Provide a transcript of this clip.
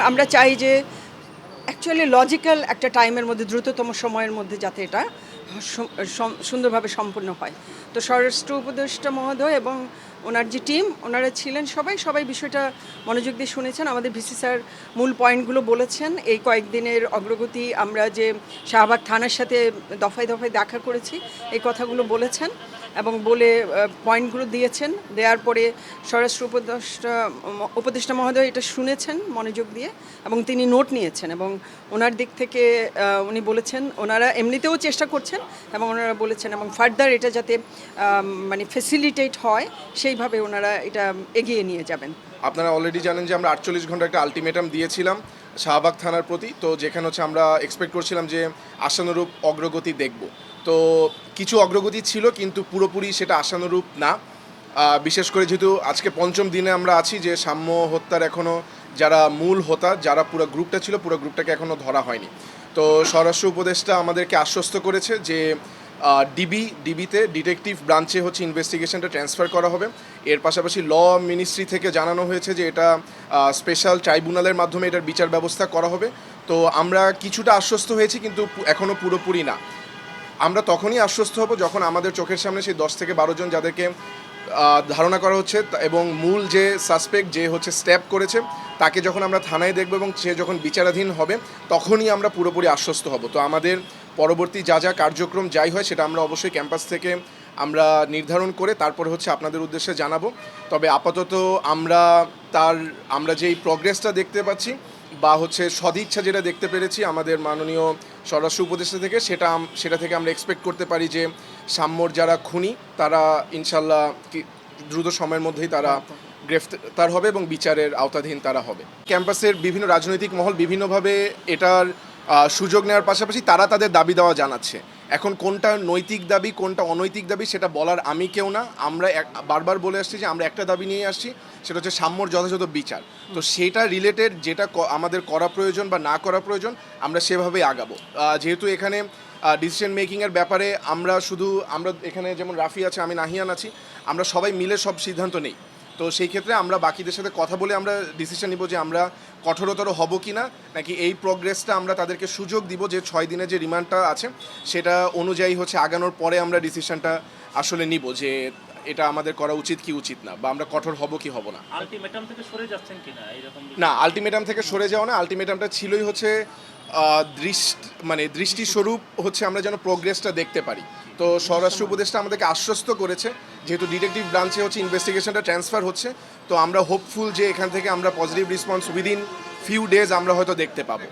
আমরা চাই যে অ্যাকচুয়ালি লজিক্যাল একটা টাইমের মধ্যে দ্রুততম সময়ের মধ্যে যাতে এটা সুন্দরভাবে সম্পূর্ণ হয়। তো স্বরাষ্ট্র উপদেষ্টা মহোদয় এবং ওনার যে টিম ওনারা ছিলেন সবাই বিষয়টা মনোযোগ দিয়ে শুনেছেন। আমাদের ভিসি স্যার মূল পয়েন্টগুলো বলেছেন। এই কয়েকদিনের অগ্রগতি আমরা যে শাহবাগ থানার সাথে দফায় দফায় দেখা করেছি এই কথাগুলো বলেছেন এবং বলে পয়েন্টগুলো দিয়েছেন। দেওয়ার পরে স্বরাষ্ট্র উপদেষ্টা মহোদয় এটা শুনেছেন মনোযোগ দিয়ে এবং তিনি নোট নিয়েছেন এবং ওনার দিক থেকে উনি বলেছেন ওনারা এমনিতেও চেষ্টা করছেন এবং ওনারা বলেছেন এবং ফার্দার এটা যাতে মানে ফেসিলিটেট হয় সেইভাবে ওনারা এটা এগিয়ে নিয়ে যাবেন। আপনারা অলরেডি জানেন যে আমরা 48 ঘন্টা একটা আলটিমেটাম দিয়েছিলাম শাহবাগ থানার প্রতি। তো যেখানে হচ্ছে আমরা এক্সপেক্ট করছিলাম যে আশানুরূপ অগ্রগতি দেখব। তো কিছু অগ্রগতি ছিল কিন্তু পুরোপুরি সেটা আশানুরূপ না। বিশেষ করে যেহেতু আজকে পঞ্চম দিনে আমরা আছি যে সাম্য হত্যার এখনও যারা মূল হোতা যারা পুরো গ্রুপটা ছিল পুরো গ্রুপটাকে এখনও ধরা হয়নি। তো স্বরাষ্ট্র উপদেষ্টা আমাদেরকে আশ্বস্ত করেছে যে ডিবিতে ডিটেকটিভ ব্রাঞ্চে হচ্ছে ইনভেস্টিগেশনটা ট্রান্সফার করা হবে। এর পাশাপাশি ল মিনিস্ট্রি থেকে জানানো হয়েছে যে এটা স্পেশাল ট্রাইব্যুনালের মাধ্যমে এটার বিচার ব্যবস্থা করা হবে। তো আমরা কিছুটা আশ্বস্ত হয়েছি কিন্তু এখনও পুরোপুরি না। আমরা তখনই আশ্বস্ত হব যখন আমাদের চোখের সামনে সেই 10 থেকে 12 জন যাদেরকে ধারণা করা হচ্ছে এবং মূল যে সাসপেক্ট যে হচ্ছে স্ট্যাপ করেছে তাকে যখন আমরা থানায় দেখব এবং সে যখন বিচারাধীন হবে তখনই আমরা পুরোপুরি আশ্বস্ত হব। তো আমাদের পরবর্তী যা কার্যক্রম যাই হয় সেটা আমরা অবশ্যই ক্যাম্পাস থেকে আমরা নির্ধারণ করে তারপর হচ্ছে আপনাদের উদ্দেশ্যে জানাবো। তবে আপাতত আমরা যেই প্রগ্রেসটা দেখতে পাচ্ছি বা হচ্ছে সদিচ্ছা যেটা দেখতে পেরেছি আমাদের মাননীয় স্বরাষ্ট্র উপদেষ্টা থেকে সেটা থেকে আমরা এক্সপেক্ট করতে পারি যে সাম্যর যারা খুনি তারা ইনশাল্লাহ দ্রুত সময়ের মধ্যেই তারা গ্রেফতার হবে এবং বিচারের আওতাধীন তারা হবে। ক্যাম্পাসের বিভিন্ন রাজনৈতিক মহল বিভিন্নভাবে এটার সুযোগ নেওয়ার পাশাপাশি তারা তাদের দাবি দেওয়া জানাচ্ছে। এখন কোনটা নৈতিক দাবি কোনটা অনৈতিক দাবি সেটা বলার আমি কেউ না। আমরা বারবার বলে আসছি যে আমরা একটা দাবি নিয়ে আসছি, সেটা হচ্ছে সাম্যর যথাযথ বিচার। তো সেটা রিলেটেড যেটা আমাদের করা প্রয়োজন বা না করা প্রয়োজন আমরা সেভাবেই আগাবো। যেহেতু এখানে ডিসিশন মেকিংয়ের ব্যাপারে আমরা এখানে যেমন রাফি আছে আমি নাহিয়ান আছি, আমরা সবাই মিলে সব সিদ্ধান্ত নেই। তো সেই ক্ষেত্রে আমরা বাকিদের সাথে কথা বলে আমরা ডিসিশন নিব যে আমরা কঠোরতর হব কি না, নাকি এই প্রোগ্রেসটা আমরা তাদেরকে সুযোগ দিব যে 6 দিনের যে রিমান্ডটা আছে সেটা অনুযায়ী হচ্ছে আগানোর পরে আমরা ডিসিশনটা আসলে নিব যে এটা আমাদের করা উচিত কি উচিত না বা আমরা কঠোর হব কি হব না। আলটিমেটাম থেকে সরে যাচ্ছেন কিনা এরকম না, আলটিমেটাম থেকে সরে যাওয়া না, আলটিমেটামটা ছিলই হচ্ছে দৃষ্টিস্বরূপ হচ্ছে আমরা যেন প্রোগ্রেসটা দেখতে পারি। তো স্বরাষ্ট্র উপদেষ্টা আমাদেরকে আশ্বস্ত করেছে যেহেতু ডিটেকটিভ ব্রাঞ্চে হচ্ছে ইনভেস্টিগেশনটা ট্রান্সফার হচ্ছে, তো আমরা হোপফুল যে এখান থেকে আমরা positive response within few days আমরা হয়তো দেখতে পাবো।